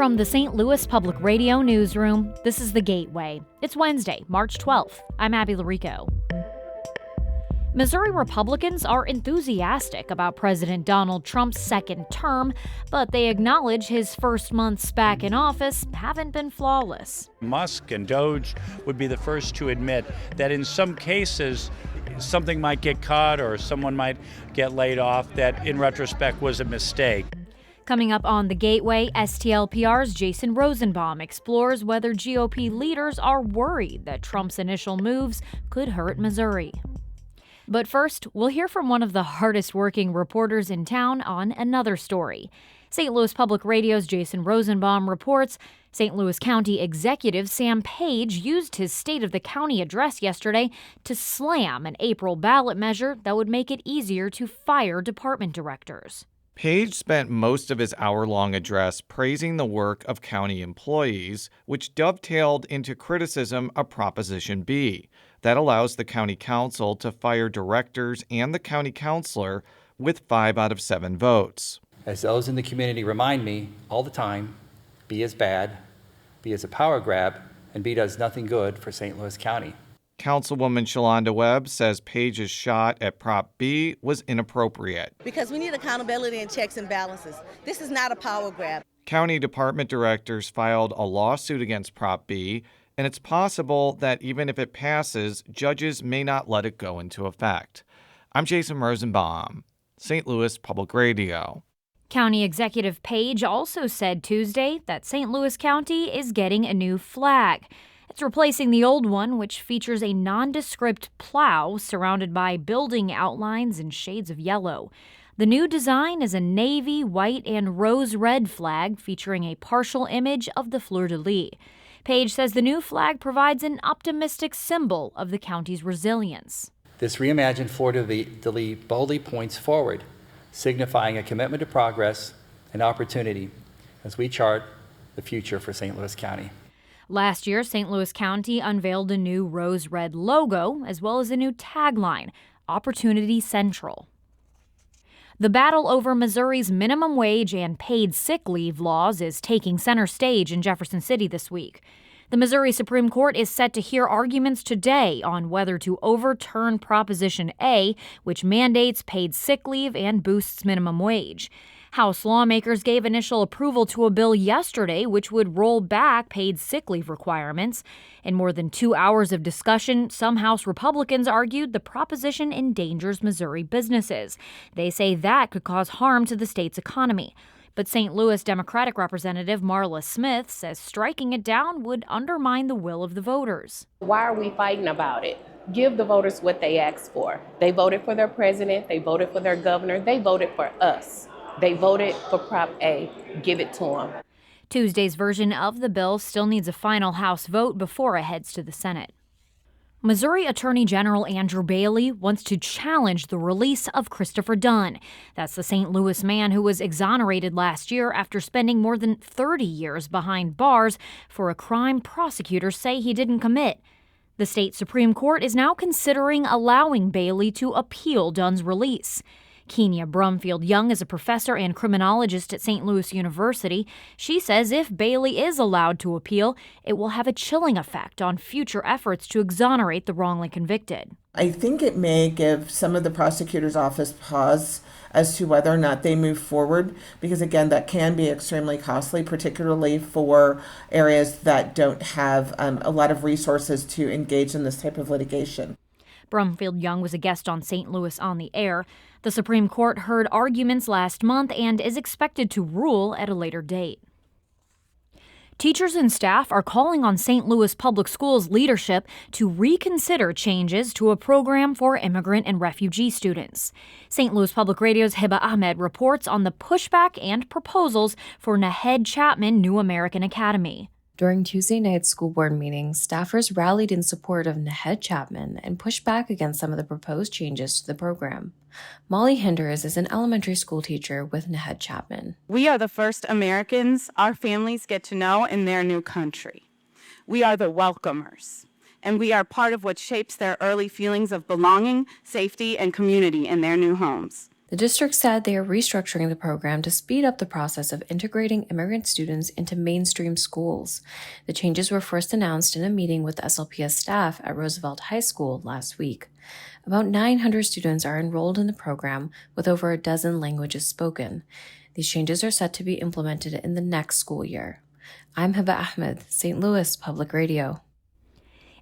From the St. Louis Public Radio Newsroom, this is The Gateway. It's Wednesday, March 12th. I'm Abby Larico. Missouri Republicans are enthusiastic about President Donald Trump's second term, but they acknowledge his first months back in office haven't been flawless. Musk and Doge would be the first to admit that in some cases, something might get cut or someone might get laid off that in retrospect was a mistake. Coming up on The Gateway, STLPR's Jason Rosenbaum explores whether GOP leaders are worried that Trump's initial moves could hurt Missouri. But first, we'll hear from one of the hardest working reporters in town on another story. St. Louis Public Radio's Jason Rosenbaum reports St. Louis County Executive Sam Page used his State of the County address yesterday to slam an April ballot measure that would make it easier to fire department directors. Page spent most of his hour-long address praising the work of county employees, which dovetailed into criticism of Proposition B, that allows the county council to fire directors and the county councilor with 5 out of 7 votes. As those in the community remind me all the time, B is bad, B is a power grab, and B does nothing good for St. Louis County. Councilwoman Shalonda Webb says Page's shot at Prop B was inappropriate. Because we need accountability and checks and balances. This is not a power grab. County department directors filed a lawsuit against Prop B, and it's possible that even if it passes, judges may not let it go into effect. I'm Jason Rosenbaum, St. Louis Public Radio. County Executive Page also said Tuesday that St. Louis County is getting a new flag. It's replacing the old one, which features a nondescript plow surrounded by building outlines in shades of yellow. The new design is a navy, white, and rose red flag featuring a partial image of the fleur-de-lis. Page says the new flag provides an optimistic symbol of the county's resilience. This reimagined fleur-de-lis boldly points forward, signifying a commitment to progress and opportunity as we chart the future for St. Louis County. Last year, St. Louis County unveiled a new rose-red logo, as well as a new tagline, Opportunity Central. The battle over Missouri's minimum wage and paid sick leave laws is taking center stage in Jefferson City this week. The Missouri Supreme Court is set to hear arguments today on whether to overturn Proposition A, which mandates paid sick leave and boosts minimum wage. House lawmakers gave initial approval to a bill yesterday which would roll back paid sick leave requirements. In more than 2 hours of discussion, some House Republicans argued the proposition endangers Missouri businesses. They say that could cause harm to the state's economy. But St. Louis Democratic Representative Marla Smith says striking it down would undermine the will of the voters. Why are we fighting about it? Give the voters what they asked for. They voted for their president. They voted for their governor. They voted for us. They voted for Prop A. Give it to them. Tuesday's version of the bill still needs a final House vote before it heads to the Senate. Missouri Attorney General Andrew Bailey wants to challenge the release of Christopher Dunn. That's the St. Louis man who was exonerated last year after spending more than 30 years behind bars for a crime prosecutors say he didn't commit. The state Supreme Court is now considering allowing Bailey to appeal Dunn's release. Kenya Brumfield Young is a professor and criminologist at St. Louis University. She says if Bailey is allowed to appeal, it will have a chilling effect on future efforts to exonerate the wrongly convicted. I think it may give some of the prosecutor's office pause as to whether or not they move forward, because again, that can be extremely costly, particularly for areas that don't have a lot of resources to engage in this type of litigation. Brumfield Young was a guest on St. Louis on the Air. The Supreme Court heard arguments last month and is expected to rule at a later date. Teachers and staff are calling on St. Louis Public Schools leadership to reconsider changes to a program for immigrant and refugee students. St. Louis Public Radio's Hiba Ahmed reports on the pushback and proposals for Nahed Chapman New American Academy. During Tuesday night's school board meeting, staffers rallied in support of Nahed Chapman and pushed back against some of the proposed changes to the program. Molly Hinders is an elementary school teacher with Nahed Chapman. We are the first Americans our families get to know in their new country. We are the welcomers, and we are part of what shapes their early feelings of belonging, safety, and community in their new homes. The district said they are restructuring the program to speed up the process of integrating immigrant students into mainstream schools. The changes were first announced in a meeting with SLPS staff at Roosevelt High School last week. About 900 students are enrolled in the program, with over a dozen languages spoken. These changes are set to be implemented in the next school year. I'm Hiba Ahmed, St. Louis Public Radio.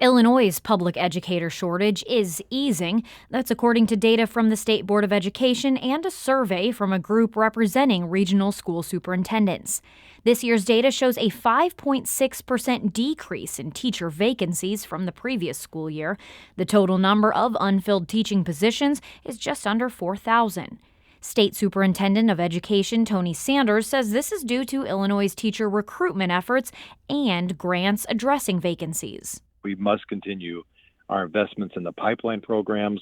Illinois' public educator shortage is easing. That's according to data from the State Board of Education and a survey from a group representing regional school superintendents. This year's data shows a 5.6% decrease in teacher vacancies from the previous school year. The total number of unfilled teaching positions is just under 4,000. State Superintendent of Education Tony Sanders says this is due to Illinois' teacher recruitment efforts and grants addressing vacancies. We must continue our investments in the pipeline programs.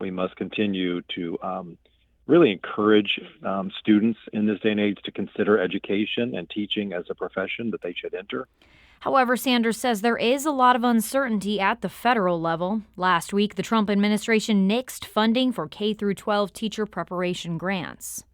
We must continue to really encourage students in this day and age to consider education and teaching as a profession that they should enter. However, Sanders says there is a lot of uncertainty at the federal level. Last week, the Trump administration nixed funding for K-12 teacher preparation grants.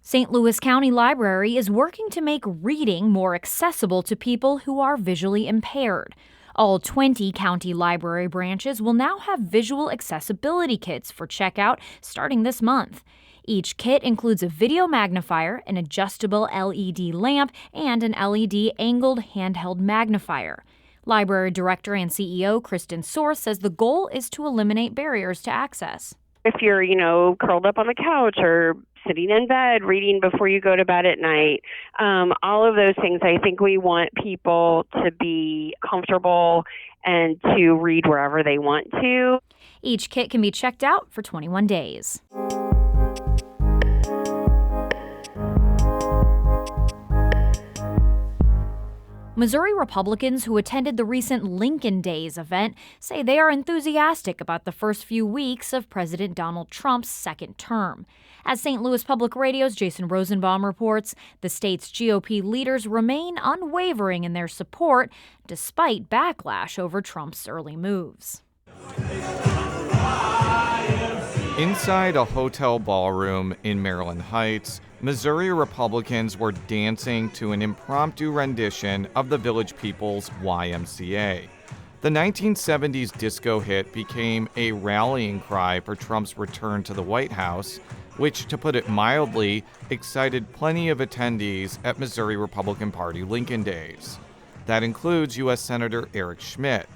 St. Louis County Library is working to make reading more accessible to people who are visually impaired. All 20 county library branches will now have visual accessibility kits for checkout starting this month. Each kit includes a video magnifier, an adjustable LED lamp, and an LED angled handheld magnifier. Library Director and CEO Kristen Source says the goal is to eliminate barriers to access. If you're, curled up on the couch or sitting in bed, reading before you go to bed at night, all of those things, I think we want people to be comfortable and to read wherever they want to. Each kit can be checked out for 21 days. Missouri Republicans who attended the recent Lincoln Days event say they are enthusiastic about the first few weeks of President Donald Trump's second term. As St. Louis Public Radio's Jason Rosenbaum reports, the state's GOP leaders remain unwavering in their support despite backlash over Trump's early moves. Inside a hotel ballroom in Maryland Heights, Missouri Republicans were dancing to an impromptu rendition of the Village People's YMCA. The 1970s disco hit became a rallying cry for Trump's return to the White House, which, to put it mildly, excited plenty of attendees at Missouri Republican Party Lincoln Days. That includes U.S. Senator Eric Schmitt,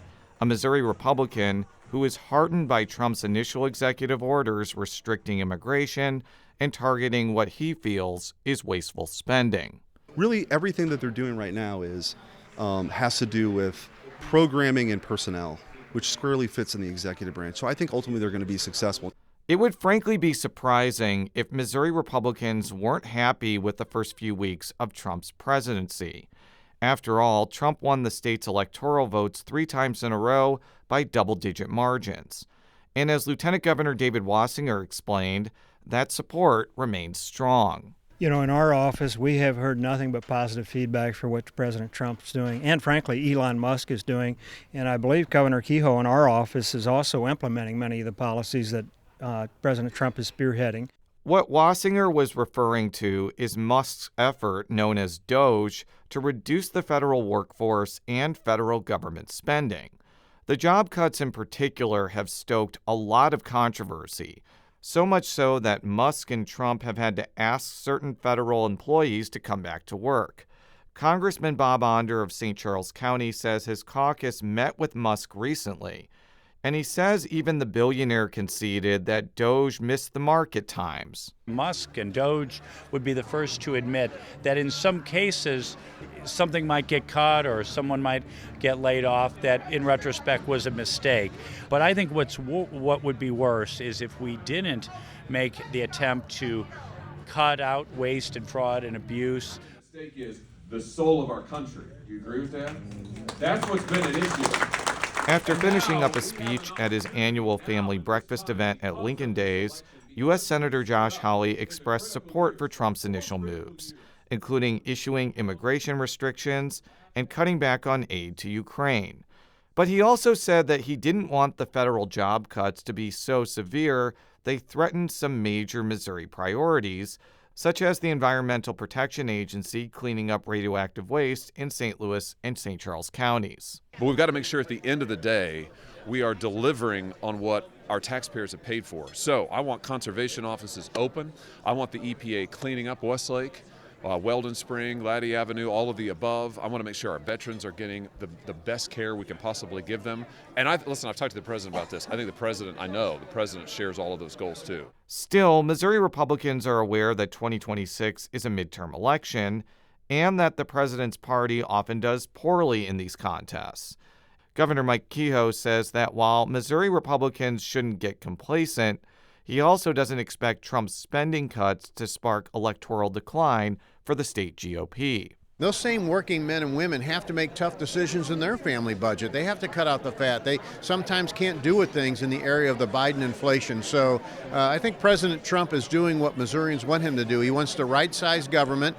a Missouri Republican who is heartened by Trump's initial executive orders restricting immigration and targeting what he feels is wasteful spending. Really, everything that they're doing right now has to do with programming and personnel, which squarely fits in the executive branch. So I think ultimately they're going to be successful. It would frankly be surprising if Missouri Republicans weren't happy with the first few weeks of Trump's presidency. After all, Trump won the state's electoral votes 3 times in a row by double-digit margins. And as Lieutenant Governor David Wassinger explained, that support remains strong. In our office, we have heard nothing but positive feedback for what President Trump's doing, and frankly, Elon Musk is doing. And I believe Governor Kehoe in our office is also implementing many of the policies that President Trump is spearheading. What Wassinger was referring to is Musk's effort, known as DOGE, to reduce the federal workforce and federal government spending. The job cuts in particular have stoked a lot of controversy, so much so that Musk and Trump have had to ask certain federal employees to come back to work. Congressman Bob Onder of St. Charles County says his caucus met with Musk recently, and he says even the billionaire conceded that DOGE missed the mark at times. Musk and DOGE would be the first to admit that in some cases something might get cut or someone might get laid off that in retrospect was a mistake. But I think what would be worse is if we didn't make the attempt to cut out waste and fraud and abuse. The stake is the soul of our country. Do you agree with that? That's what's been an issue. After finishing up a speech at his annual family breakfast event at Lincoln Days, U.S. Senator Josh Hawley expressed support for Trump's initial moves, including issuing immigration restrictions and cutting back on aid to Ukraine. But he also said that he didn't want the federal job cuts to be so severe they threatened some major Missouri priorities, such as the Environmental Protection Agency cleaning up radioactive waste in St. Louis and St. Charles counties. But we've got to make sure at the end of the day, we are delivering on what our taxpayers have paid for. So I want conservation offices open. I want the EPA cleaning up Westlake, Weldon Spring, Laddie Avenue, all of the above. I want to make sure our veterans are getting the best care we can possibly give them. And listen, I've talked to the president about this. I think I know the president shares all of those goals too. Still, Missouri Republicans are aware that 2026 is a midterm election and that the president's party often does poorly in these contests. Governor Mike Kehoe says that while Missouri Republicans shouldn't get complacent, he also doesn't expect Trump's spending cuts to spark electoral decline for the state GOP. Those same working men and women have to make tough decisions in their family budget. They have to cut out the fat. They sometimes can't do with things in the area of the Biden inflation. So I think President Trump is doing what Missourians want him to do. He wants to right-size government,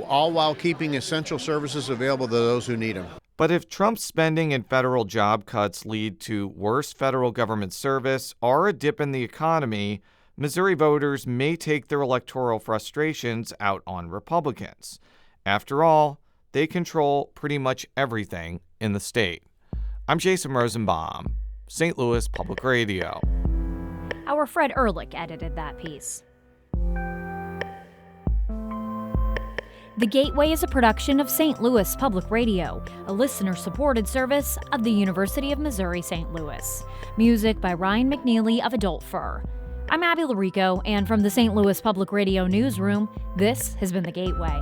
all while keeping essential services available to those who need them. But if Trump's spending and federal job cuts lead to worse federal government service or a dip in the economy, Missouri voters may take their electoral frustrations out on Republicans. After all, they control pretty much everything in the state. I'm Jason Rosenbaum, St. Louis Public Radio. Our Fred Ehrlich edited that piece. The Gateway is a production of St. Louis Public Radio, a listener-supported service of the University of Missouri St. Louis. Music by Ryan McNeely of Adult Fur. I'm Abby Larico, and from the St. Louis Public Radio newsroom, this has been The Gateway.